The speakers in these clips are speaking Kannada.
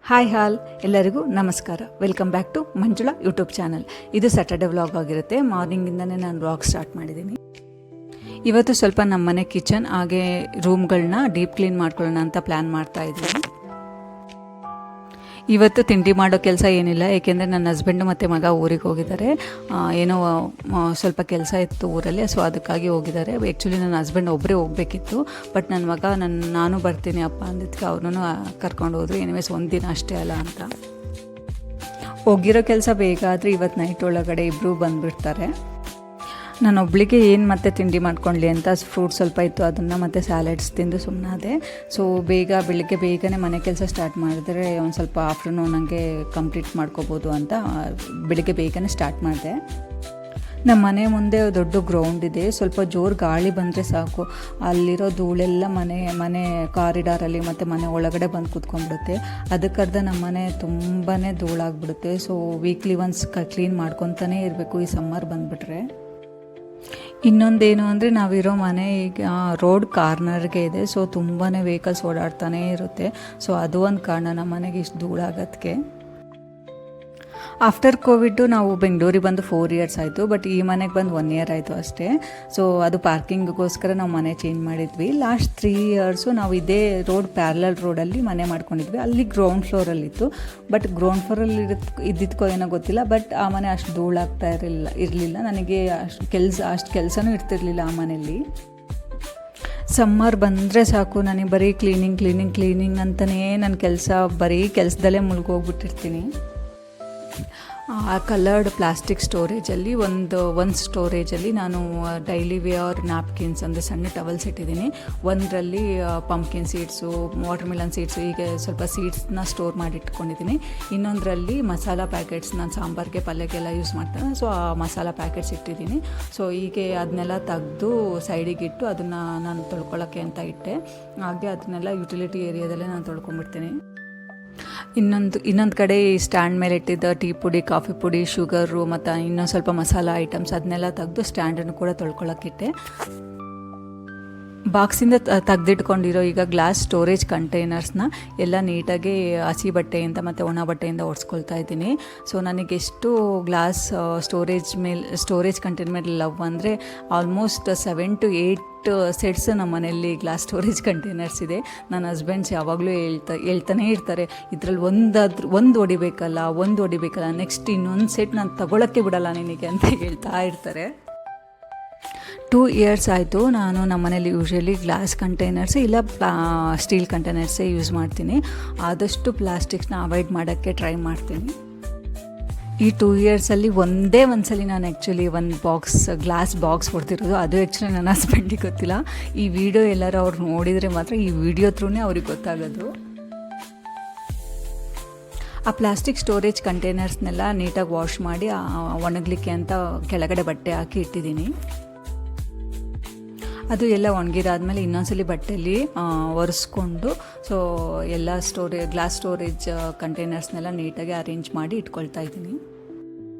ಹಾಯ್ ಎಲ್ಲರಿಗೂ ನಮಸ್ಕಾರ. Welcome back to Manjula YouTube channel. ಇದು ಸ್ಯಾಟರ್ಡೆ ವ್ಲಾಗ್ ಆಗಿರುತ್ತೆ. ಮಾರ್ನಿಂಗಿಂದನೇ ನಾನು ವ್ಲಾಗ್ ಸ್ಟಾರ್ಟ್ ಮಾಡಿದ್ದೀನಿ. ಇವತ್ತು ಸ್ವಲ್ಪ ನಮ್ಮನೆ ಕಿಚನ್ ಹಾಗೆ ರೂಮ್ಗಳನ್ನ ಡೀಪ್ ಕ್ಲೀನ್ ಮಾಡ್ಕೊಳ್ಳೋಣ ಅಂತ ಪ್ಲ್ಯಾನ್ ಮಾಡ್ತಾ ಇದ್ದೀನಿ. ಇವತ್ತು ತಿಂಡಿ ಮಾಡೋ ಕೆಲಸ ಏನಿಲ್ಲ, ಏಕೆಂದರೆ ನನ್ನ ಹಸ್ಬೆಂಡು ಮತ್ತು ಮಗ ಊರಿಗೆ ಹೋಗಿದ್ದಾರೆ. ಏನೋ ಸ್ವಲ್ಪ ಕೆಲಸ ಇತ್ತು ಊರಲ್ಲಿ, ಸೊ ಅದಕ್ಕಾಗಿ ಹೋಗಿದ್ದಾರೆ. ಆ್ಯಕ್ಚುಲಿ ನನ್ನ ಹಸ್ಬೆಂಡ್ ಒಬ್ಬರೇ ಹೋಗಬೇಕಿತ್ತು, ಬಟ್ ನನ್ನ ಮಗ ನಾನು ಬರ್ತೀನಿ ಅಪ್ಪ ಅಂದಿದ್ದಕ್ಕೆ ಅವ್ರನ್ನೂ ಕರ್ಕೊಂಡು ಹೋದ್ರು. ಎನಿವೇಸ್ ಒಂದಿನ ಅಷ್ಟೇ ಅಲ್ಲ ಅಂತ. ಹೋಗಿರೋ ಕೆಲಸ ಬೇಗ ಆದರೆ ಇವತ್ತು ನೈಟ್ ಒಳಗಡೆ ಇಬ್ಬರು ಬಂದುಬಿಡ್ತಾರೆ. ನಾನು ಒಬ್ಳಿಗೆ ಏನು ಮತ್ತೆ ತಿಂಡಿ ಮಾಡ್ಕೊಳ್ಳಿ ಅಂತ ಫ್ರೂಟ್ ಸ್ವಲ್ಪ ಇತ್ತು, ಅದನ್ನು ಮತ್ತು ಸ್ಯಾಲೆಡ್ಸ್ ತಿಂದು ಸುಮ್ಮನಾದೆ. ಸೊ ಬೆಳಿಗ್ಗೆ ಬೇಗನೆ ಮನೆ ಕೆಲಸ ಸ್ಟಾರ್ಟ್ ಮಾಡಿದ್ರೆ ಒಂದು ಸ್ವಲ್ಪ ಆಫ್ಟರ್ನೂನ್ ನನಗೆ ಕಂಪ್ಲೀಟ್ ಮಾಡ್ಕೋಬೋದು ಅಂತ ಬೆಳಿಗ್ಗೆ ಬೇಗನೆ ಸ್ಟಾರ್ಟ್ ಮಾಡಿದೆ. ನಮ್ಮ ಮನೆ ಮುಂದೆ ದೊಡ್ಡ ಗ್ರೌಂಡ್ ಇದೆ. ಸ್ವಲ್ಪ ಜೋರು ಗಾಳಿ ಬಂದರೆ ಸಾಕು, ಅಲ್ಲಿರೋ ಧೂಳೆಲ್ಲ ಮನೆ ಕಾರಿಡಾರಲ್ಲಿ ಮತ್ತು ಮನೆ ಒಳಗಡೆ ಬಂದು ಕೂತ್ಕೊಂಡ್ಬಿಡುತ್ತೆ. ಅದಕ್ಕರ್ಧ ನಮ್ಮ ಮನೆ ತುಂಬಾ ಧೂಳಾಗ್ಬಿಡುತ್ತೆ. ಸೊ ವೀಕ್ಲಿ ಒನ್ಸ್ ಕ್ಲೀನ್ ಮಾಡ್ಕೊತಾನೇ ಇರಬೇಕು ಈ ಸಮ್ಮರ್ ಬಂದುಬಿಟ್ರೆ. ಇನ್ನೊಂದೇನು ಅಂದರೆ ನಾವಿರೋ ಮನೆ ಈಗ ರೋಡ್ ಕಾರ್ನರ್ಗೆ ಇದೆ, ಸೊ ತುಂಬಾ ವೆಹಿಕಲ್ಸ್ ಓಡಾಡ್ತಾನೇ ಇರುತ್ತೆ. ಸೊ ಅದು ಒಂದು ಕಾರಣ ನಮ್ಮ ಮನೆಗೆ ಇಷ್ಟು ಧೂಳಾಗೋದಕ್ಕೆ. ಆಫ್ಟರ್ ಕೋವಿಡ್ಡು ನಾವು ಬೆಂಗಳೂರಿಗೆ ಬಂದು 4 years ಆಯಿತು, ಬಟ್ ಈ ಮನೆಗೆ ಬಂದು 1 year ಆಯಿತು ಅಷ್ಟೇ. ಸೊ ಅದು ಪಾರ್ಕಿಂಗ್ಗೋಸ್ಕರ ನಾವು ಮನೆ ಚೇಂಜ್ ಮಾಡಿದ್ವಿ. ಲಾಸ್ಟ್ 3 years ನಾವು ಇದೇ ಪ್ಯಾರಲಲ್ ರೋಡಲ್ಲಿ ಮನೆ ಮಾಡ್ಕೊಂಡಿದ್ವಿ. ಅಲ್ಲಿ ಗ್ರೌಂಡ್ ಫ್ಲೋರಲ್ಲಿತ್ತು, ಬಟ್ ಗ್ರೌಂಡ್ ಫ್ಲೋರಲ್ಲಿ ಇದ್ದಿದ್ದಕ್ಕೋ ಏನೋ ಗೊತ್ತಿಲ್ಲ, ಬಟ್ ಆ ಮನೆ ಅಷ್ಟು ಧೂಳಾಗ್ತಾ ಇರಲಿಲ್ಲ. ನನಗೆ ಅಷ್ಟು ಕೆಲಸನೂ ಇರ್ತಿರ್ಲಿಲ್ಲ ಆ ಮನೆಯಲ್ಲಿ. ಸಮ್ಮರ್ ಬಂದರೆ ಸಾಕು, ನನಗೆ ಬರೀ ಕ್ಲೀನಿಂಗ್ ಅಂತಲೇ ನನ್ನ ಕೆಲಸ, ಬರೀ ಕೆಲಸದಲ್ಲೇ ಮುಳುಗೋಗ್ಬಿಟ್ಟಿರ್ತೀನಿ. ಆ ಕಲರ್ಡ್ ಪ್ಲಾಸ್ಟಿಕ್ ಸ್ಟೋರೇಜಲ್ಲಿ ಒಂದು ಸ್ಟೋರೇಜಲ್ಲಿ ನಾನು ಡೈಲಿ ವೇರ್ ನ್ಯಾಪ್ಕಿನ್ಸ್ ಅಂದರೆ ಸಣ್ಣ ಟವಲ್ಸ್ ಇಟ್ಟಿದ್ದೀನಿ. ಒಂದರಲ್ಲಿ pumpkin seeds, water melon seeds, ಹೀಗೆ ಸ್ವಲ್ಪ ಸೀಡ್ಸ್ನ ಸ್ಟೋರ್ ಮಾಡಿ ಇಟ್ಕೊಂಡಿದ್ದೀನಿ. ಇನ್ನೊಂದರಲ್ಲಿ ಮಸಾಲ ಪ್ಯಾಕೆಟ್ಸ್, ನಾನು ಸಾಂಬಾರಿಗೆ ಪಲ್ಯಕ್ಕೆಲ್ಲ ಯೂಸ್ ಮಾಡ್ತೇನೆ, ಸೊ ಆ ಮಸಾಲ ಪ್ಯಾಕೆಟ್ಸ್ ಇಟ್ಟಿದ್ದೀನಿ. ಸೊ ಹೀಗೆ ಅದನ್ನೆಲ್ಲ ತೆಗೆದು ಸೈಡಿಗೆ ಇಟ್ಟು ಅದನ್ನು ನಾನು ತೊಳ್ಕೊಳ್ಳೋಕ್ಕೆ ಅಂತ ಇಟ್ಟೆ. ಹಾಗೆ ಅದನ್ನೆಲ್ಲ ಯುಟಿಲಿಟಿ ಏರಿಯಾದಲ್ಲೇ ನಾನು ತೊಳ್ಕೊಂಡ್ಬಿಡ್ತೀನಿ. ಇನ್ನೊಂದು ಕಡೆ ಈ ಸ್ಟ್ಯಾಂಡ್ ಮೇಲೆ ಇಟ್ಟಿದ್ದ ಟೀ ಪುಡಿ, ಕಾಫಿ ಪುಡಿ, ಶುಗರು ಮತ್ತು ಇನ್ನೊಂದು ಸ್ವಲ್ಪ ಮಸಾಲ ಐಟಮ್ಸ್ ಅದನ್ನೆಲ್ಲ ತೆಗೆದು ಸ್ಟ್ಯಾಂಡನ್ನು ಕೂಡ ತೊಳ್ಕೊಳ್ಳೋಕ್ಕಿಟ್ಟೆ. ಬಾಕ್ಸಿಂದ ತೆಗೆದಿಟ್ಕೊಂಡಿರೋ ಈಗ ಗ್ಲಾಸ್ ಸ್ಟೋರೇಜ್ ಕಂಟೈನರ್ಸ್ನ ಎಲ್ಲ ನೀಟಾಗಿ ಹಸಿ ಬಟ್ಟೆಯಿಂದ ಮತ್ತು ಒಣ ಬಟ್ಟೆಯಿಂದ ಒರೆಸ್ಕೊಳ್ತಾ ಇದ್ದೀನಿ. ಸೊ ನನಗೆಷ್ಟು ಗ್ಲಾಸ್ ಸ್ಟೋರೇಜ್ ಕಂಟೈನರ್ ಮೇಲೆ ಲವ್ ಅಂದರೆ ಆಲ್ಮೋಸ್ಟ್ 7 to 8 ಸೆಟ್ಸ್ ನಮ್ಮ ಮನೆಯಲ್ಲಿ ಗ್ಲಾಸ್ ಸ್ಟೋರೇಜ್ ಕಂಟೈನರ್ಸ್ ಇದೆ. ನನ್ನ ಹಸ್ಬೆಂಡ್ಸ್ ಯಾವಾಗಲೂ ಹೇಳ್ತಾನೆ ಇರ್ತಾರೆ, ಇದರಲ್ಲಿ ಒಂದು ಹೊಡಿಬೇಕಲ್ಲ, ನೆಕ್ಸ್ಟ್ ಇನ್ನೊಂದು ಸೆಟ್ ನಾನು ತಗೊಳ್ಳೋಕ್ಕೆ ಬಿಡಲ್ಲ ನಿನಗೆ ಅಂತ ಹೇಳ್ತಾ ಇರ್ತಾರೆ. 2 years ಆಯಿತು ನಾನು ನಮ್ಮ ಮನೇಲಿ ಯೂಶ್ವಲಿ ಗ್ಲಾಸ್ ಕಂಟೈನರ್ಸ್ ಇಲ್ಲ ಸ್ಟೀಲ್ ಕಂಟೈನರ್ಸೇ ಯೂಸ್ ಮಾಡ್ತೀನಿ. ಆದಷ್ಟು ಪ್ಲಾಸ್ಟಿಕ್ಸ್ನ ಅವಾಯ್ಡ್ ಮಾಡೋಕ್ಕೆ ಟ್ರೈ ಮಾಡ್ತೀನಿ. ಈ 2 yearsಲ್ಲಿ ಒಂದೇ ಸಲ ನಾನು ಆ್ಯಕ್ಚುಲಿ ಗ್ಲಾಸ್ ಬಾಕ್ಸ್ ಹೊಡ್ತಿರೋದು. ಅದು ಆ್ಯಕ್ಚುಲಿ ನನ್ನ ಹಸ್ಬೆಂಡಿಗೆ ಗೊತ್ತಿಲ್ಲ. ಈ ವಿಡಿಯೋ ಎಲ್ಲರೂ ಅವ್ರು ನೋಡಿದರೆ ಮಾತ್ರ ಈ ವಿಡಿಯೋ ಥ್ರೂನೇ ಅವ್ರಿಗೆ ಗೊತ್ತಾಗೋದು. ಆ ಪ್ಲಾಸ್ಟಿಕ್ ಸ್ಟೋರೇಜ್ ಕಂಟೈನರ್ಸ್ನೆಲ್ಲ ನೀಟಾಗಿ ವಾಶ್ ಮಾಡಿ ಒಣಗಲಿಕ್ಕೆ ಅಂತ ಕೆಳಗಡೆ ಬಟ್ಟೆ ಹಾಕಿ ಇಟ್ಟಿದ್ದೀನಿ. ಅದು ಎಲ್ಲ ಒಣಗಿರಾದ್ಮೇಲೆ ಇನ್ನೊಂದ್ಸಲಿ ಬಟ್ಟೆಯಲ್ಲಿ ಒರೆಸ್ಕೊಂಡು ಸೊ ಎಲ್ಲ ಗ್ಲಾಸ್ ಸ್ಟೋರೇಜ್ ಕಂಟೈನರ್ಸ್ನೆಲ್ಲ ನೀಟಾಗಿ ಅರೇಂಜ್ ಮಾಡಿ ಇಟ್ಕೊಳ್ತಾ ಇದ್ದೀನಿ.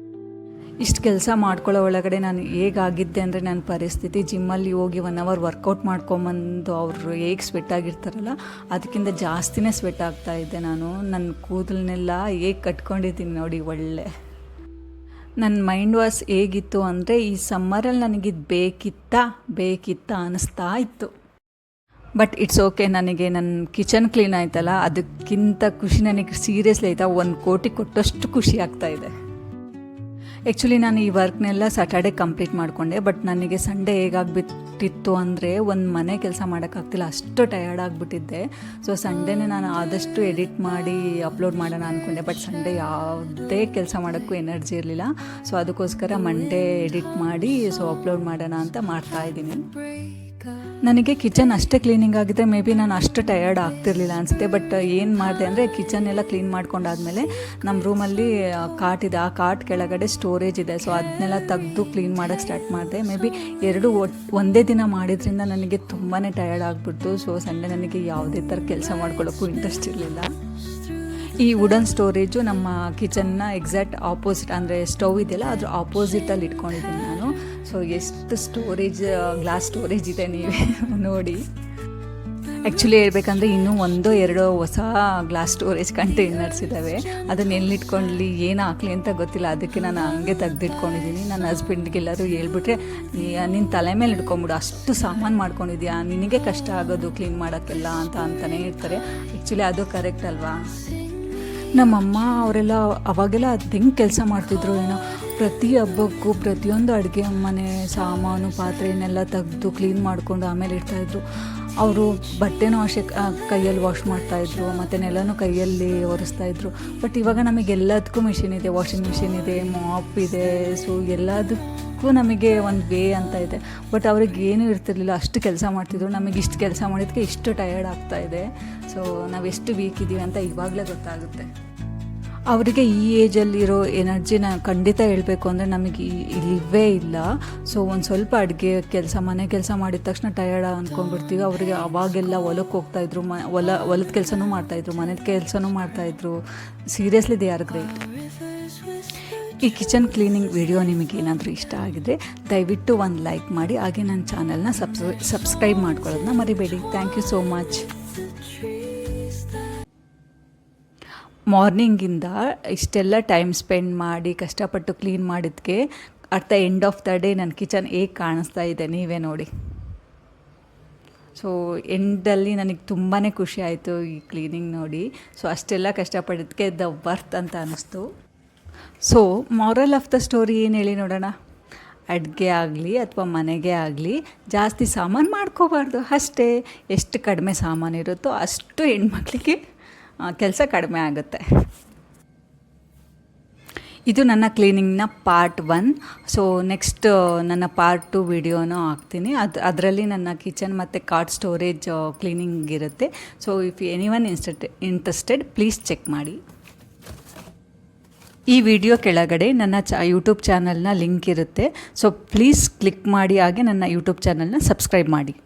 ಇಷ್ಟು ಕೆಲಸ ಮಾಡ್ಕೊಳ್ಳೋ ಒಳಗಡೆ ನಾನು ಹೇಗಾಗಿದ್ದೆ ಅಂದರೆ, ನನ್ನ ಪರಿಸ್ಥಿತಿ ಜಿಮ್ಮಲ್ಲಿ ಹೋಗಿ 1 hour ವರ್ಕೌಟ್ ಮಾಡ್ಕೊಂಬಂದು ಅವರು ಹೇಗೆ ಸ್ವೆಟ್ ಆಗಿರ್ತಾರಲ್ಲ ಅದಕ್ಕಿಂತ ಜಾಸ್ತಿನೇ ಸ್ವೆಟ್ ಆಗ್ತಾಯಿದ್ದೆ. ನನ್ನ ಕೂದಲನ್ನೆಲ್ಲ ಹೇಗೆ ಕಟ್ಕೊಂಡಿದ್ದೀನಿ ನೋಡಿ. ಒಳ್ಳೆ ನನ್ನ ಮೈಂಡ್ ವಾಸ್ ಹೇಗಿತ್ತು ಅಂದರೆ, ಈ ಸಮ್ಮರಲ್ಲಿ ನನಗಿದು ಬೇಕಿತ್ತ ಅನ್ನಿಸ್ತಾ ಇತ್ತು. ಬಟ್ ಇಟ್ಸ್ ಓಕೆ, ನನಗೆ ನನ್ನ ಕಿಚನ್ ಕ್ಲೀನ್ ಆಯ್ತಲ್ಲ ಅದಕ್ಕಿಂತ ಖುಷಿ ನನಗೆ ಸೀರಿಯಸ್ಲಿ ಆಯಿತಾ 1 ಕೋಟಿ ಕೊಟ್ಟಷ್ಟು ಖುಷಿ ಆಗ್ತಾಯಿದೆ. ಆ್ಯಕ್ಚುಲಿ ನಾನು ಈ ವರ್ಕ್ನೆಲ್ಲ ಸ್ಯಾಟರ್ಡೆ ಕಂಪ್ಲೀಟ್ ಮಾಡಿಕೊಂಡೆ, ಬಟ್ ನನಗೆ ಸಂಡೇ ಹೇಗಾಗ್ಬಿಟ್ಟಿತ್ತು ಅಂದರೆ ಒಂದು ಮನೆ ಕೆಲಸ ಮಾಡೋಕ್ಕಾಗ್ತಿಲ್ಲ, ಅಷ್ಟು ಟಯರ್ಡ್ ಆಗಿಬಿಟ್ಟಿದ್ದೆ. ಸೊ ಸಂಡೇನೇ ನಾನು ಆದಷ್ಟು ಎಡಿಟ್ ಮಾಡಿ ಅಪ್ಲೋಡ್ ಮಾಡೋಣ ಅಂದ್ಕೊಂಡೆ, ಬಟ್ ಸಂಡೇ ಯಾವುದೇ ಕೆಲಸ ಮಾಡೋಕ್ಕೂ ಎನರ್ಜಿ ಇರಲಿಲ್ಲ. ಸೊ ಅದಕ್ಕೋಸ್ಕರ ಮಂಡೇ ಎಡಿಟ್ ಮಾಡಿ ಸೊ ಅಪ್ಲೋಡ್ ಮಾಡೋಣ ಅಂತ ಮಾಡ್ತಾಯಿದ್ದೀನಿ. ನನಗೆ ಕಿಚನ್ ಅಷ್ಟೇ ಕ್ಲೀನಿಂಗ್ ಆಗಿದ್ದರೆ ಮೇ ಬಿ ನಾನು ಅಷ್ಟು ಟಯರ್ಡ್ ಆಗ್ತಿರ್ಲಿಲ್ಲ ಅನಿಸುತ್ತೆ. ಬಟ್ ಏನು ಮಾಡಿದೆ ಅಂದರೆ, ಕಿಚನ್ ಎಲ್ಲ ಕ್ಲೀನ್ ಮಾಡ್ಕೊಂಡಾದ್ಮೇಲೆ ನಮ್ಮ ರೂಮಲ್ಲಿ ಕಾಟ್ ಇದೆ, ಆ ಕಾಟ್ ಕೆಳಗಡೆ ಸ್ಟೋರೇಜ್ ಇದೆ. ಸೊ ಅದನ್ನೆಲ್ಲ ತೆಗೆದು ಕ್ಲೀನ್ ಮಾಡೋಕ್ಕೆ ಸ್ಟಾರ್ಟ್ ಮಾಡಿದೆ. ಮೇ ಬಿ ಒಂದೇ ದಿನ ಮಾಡಿದ್ರಿಂದ ನನಗೆ ತುಂಬಾ ಟಯರ್ಡ್ ಆಗಿಬಿಡ್ತು. ಸೊ ಸಂಡೇ ನನಗೆ ಯಾವುದೇ ಥರ ಕೆಲಸ ಮಾಡ್ಕೊಳ್ಳೋಕ್ಕೂ ಇಂಟ್ರೆಸ್ಟ್ ಇರಲಿಲ್ಲ. ಈ ವುಡನ್ ಸ್ಟೋರೇಜು ನಮ್ಮ ಕಿಚನ್ನ ಎಕ್ಸಾಕ್ಟ್ ಆಪೋಸಿಟ್, ಅಂದರೆ ಸ್ಟವ್ ಇದೆಯಲ್ಲ ಅದ್ರ ಆಪೋಸಿಟಲ್ಲಿ ಇಟ್ಕೊಂಡಿದ್ದೀನಿ ನಾನು. ಸೊ ಎಷ್ಟು ಗ್ಲಾಸ್ ಸ್ಟೋರೇಜ್ ಇದೆ ನೀವೇ ನೋಡಿ. ಆ್ಯಕ್ಚುಲಿ ಹೇಳ್ಬೇಕಂದ್ರೆ ಇನ್ನೂ 1-2 ಹೊಸ ಗ್ಲಾಸ್ ಸ್ಟೋರೇಜ್ ಕಂಟೈನರ್ಸ್ ಇದ್ದಾವೆ. ಅದನ್ನು ಎಲ್ಲಿಟ್ಕೊಳ್ಳಿ ಏನು ಹಾಕ್ಲಿ ಅಂತ ಗೊತ್ತಿಲ್ಲ, ಅದಕ್ಕೆ ನಾನು ಹಂಗೆ ತೆಗೆದಿಟ್ಕೊಂಡಿದ್ದೀನಿ. ನನ್ನ ಹಸ್ಬೆಂಡ್ಗೆಲ್ಲರೂ ಹೇಳ್ಬಿಟ್ರೆ ನಿನ್ನ ತಲೆ ಮೇಲೆ ಇಟ್ಕೊಂಬಿಡು, ಅಷ್ಟು ಸಾಮಾನು ಮಾಡ್ಕೊಂಡಿದ್ಯಾ, ನಿನಗೆ ಕಷ್ಟ ಆಗೋದು ಕ್ಲೀನ್ ಮಾಡೋಕ್ಕೆಲ್ಲ ಅಂತಲೇ ಇರ್ತಾರೆ. ಆ್ಯಕ್ಚುಲಿ ಅದು ಕರೆಕ್ಟ್ ಅಲ್ವಾ. ನಮ್ಮಮ್ಮ ಅವರೆಲ್ಲ ಅವಾಗೆಲ್ಲ ಅದು ಹೆಂಗೆ ಕೆಲಸ ಮಾಡ್ತಿದ್ರು ಏನೋ, ಪ್ರತಿ ಹಬ್ಬಕ್ಕೂ ಪ್ರತಿಯೊಂದು ಅಡುಗೆ ಮನೆ ಸಾಮಾನು ಪಾತ್ರೆನೆಲ್ಲ ತೆಗೆದು ಕ್ಲೀನ್ ಮಾಡಿಕೊಂಡು ಆಮೇಲೆ ಇಡ್ತಾಯಿದ್ರು. ಅವರು ಬಟ್ಟೆನೂ ಅಷ್ಟೇ ಕೈಯಲ್ಲಿ ವಾಶ್ ಮಾಡ್ತಾಯಿದ್ರು, ಮತ್ತು ನೆಲನೂ ಕೈಯಲ್ಲಿ ಒರೆಸ್ತಾಯಿದ್ರು. ಬಟ್ ಇವಾಗ ನಮಗೆಲ್ಲದಕ್ಕೂ ಮಿಷಿನ್ ಇದೆ, ವಾಷಿಂಗ್ ಮಿಷಿನ್ ಇದೆ, ಮಾಪ್ ಇದೆ. ಸೊ ಎಲ್ಲದಕ್ಕೂ ನಮಗೆ ಒಂದು ವೇ ಅಂತ ಇದೆ. ಬಟ್ ಅವ್ರಿಗೆ ಏನೂ ಇರ್ತಿರ್ಲಿಲ್ಲ, ಅಷ್ಟು ಕೆಲಸ ಮಾಡ್ತಿದ್ರು. ನಮಗೆ ಇಷ್ಟು ಕೆಲಸ ಮಾಡಿದ್ದಕ್ಕೆ ಇಷ್ಟು ಟಯರ್ಡ್ ಆಗ್ತಾಯಿದೆ. ಸೊ ನಾವು ಎಷ್ಟು ವೀಕ್ ಇದ್ದೀವಿ ಅಂತ ಇವಾಗಲೇ ಗೊತ್ತಾಗುತ್ತೆ. ಅವರಿಗೆ ಈ ಏಜಲ್ಲಿರೋ ಎನರ್ಜಿನ ಖಂಡಿತ ಹೇಳಬೇಕು ಅಂದರೆ ನಮಗೆ ಇಲ್ಲವೇ ಇಲ್ಲ. ಸೊ ಒಂದು ಸ್ವಲ್ಪ ಅಡುಗೆ ಕೆಲಸ ಮನೆ ಕೆಲಸ ಮಾಡಿದ ತಕ್ಷಣ ಟಯರ್ಡ್ ಅಂದ್ಕೊಂಡ್ಬಿಡ್ತೀವಿ. ಅವರಿಗೆ ಅವಾಗೆಲ್ಲ ಹೊಲಕ್ಕೆ ಹೋಗ್ತಾಯಿದ್ರು, ಹೊಲದ ಕೆಲಸನೂ ಮಾಡ್ತಾಯಿದ್ರು, ಮನೆದ ಕೆಲಸನೂ ಮಾಡ್ತಾಯಿದ್ರು. Seriously they are great. ಈ ಕಿಚನ್ ಕ್ಲೀನಿಂಗ್ ವಿಡಿಯೋ ನಿಮಗೆ ಏನಾದರೂ ಇಷ್ಟ ಆಗಿದೆ ದಯವಿಟ್ಟು ಒಂದು ಲೈಕ್ ಮಾಡಿ, ಹಾಗೆ ನನ್ನ ಚಾನಲ್ನ ಸಬ್ಸ್ಕ್ರೈಬ್ ಮಾಡ್ಕೊಳ್ಳೋದನ್ನ ಮರಿಬೇಡಿ. Thank you so much. ಮಾರ್ನಿಂಗಿಂದ ಇಷ್ಟೆಲ್ಲ ಟೈಮ್ ಸ್ಪೆಂಡ್ ಮಾಡಿ ಕಷ್ಟಪಟ್ಟು ಕ್ಲೀನ್ ಮಾಡಿದ್ದಕ್ಕೆ at the end of the day ನನ್ನ ಕಿಚನ್ ಹೇಗೆ ಕಾಣಿಸ್ತಾ ಇದೆ ನೀವೇ ನೋಡಿ. ಸೊ ಎಂಡಲ್ಲಿ ನನಗೆ ತುಂಬಾ ಖುಷಿ ಆಯಿತು ಈ ಕ್ಲೀನಿಂಗ್ ನೋಡಿ. ಸೊ ಅಷ್ಟೆಲ್ಲ ಕಷ್ಟಪಟ್ಟಿದ್ದಕ್ಕೆ ದ ವರ್ತ್ ಅಂತ ಅನ್ನಿಸ್ತು. So moral of the story ಏನು ಹೇಳಿ ನೋಡೋಣ. ಅಡುಗೆ ಆಗಲಿ ಅಥವಾ ಮನೆಗೆ ಆಗಲಿ ಜಾಸ್ತಿ ಸಾಮಾನು ಮಾಡ್ಕೋಬಾರ್ದು ಅಷ್ಟೇ. ಎಷ್ಟು ಕಡಿಮೆ ಸಾಮಾನು ಇರುತ್ತೋ ಅಷ್ಟು ಹೆಣ್ಮಕ್ಳಿಗೆ ಕೆಲಸ ಕಡಿಮೆ ಆಗುತ್ತೆ. ಇದು ನನ್ನ ಕ್ಲೀನಿಂಗ್ನ ಪಾರ್ಟ್ 1. ಸೊ ನೆಕ್ಸ್ಟ್ ನನ್ನ ಪಾರ್ಟ್ 2 ವಿಡಿಯೋನೂ ಹಾಕ್ತೀನಿ. ಅದರಲ್ಲಿ ನನ್ನ ಕಿಚನ್ ಮತ್ತು ಕಾರ್ಟ್ ಸ್ಟೋರೇಜ್ ಕ್ಲೀನಿಂಗ್ ಇರುತ್ತೆ. So if anyone interested please check ಮಾಡಿ. ಈ ವಿಡಿಯೋ ಕೆಳಗಡೆ ನನ್ನ ಯೂಟ್ಯೂಬ್ ಚಾನಲ್ನ ಲಿಂಕ್ ಇರುತ್ತೆ. ಸೊ ಪ್ಲೀಸ್ ಕ್ಲಿಕ್ ಮಾಡಿ, ಹಾಗೆ ನನ್ನ ಯೂಟ್ಯೂಬ್ ಚಾನಲ್ನ ಸಬ್ಸ್ಕ್ರೈಬ್ ಮಾಡಿ.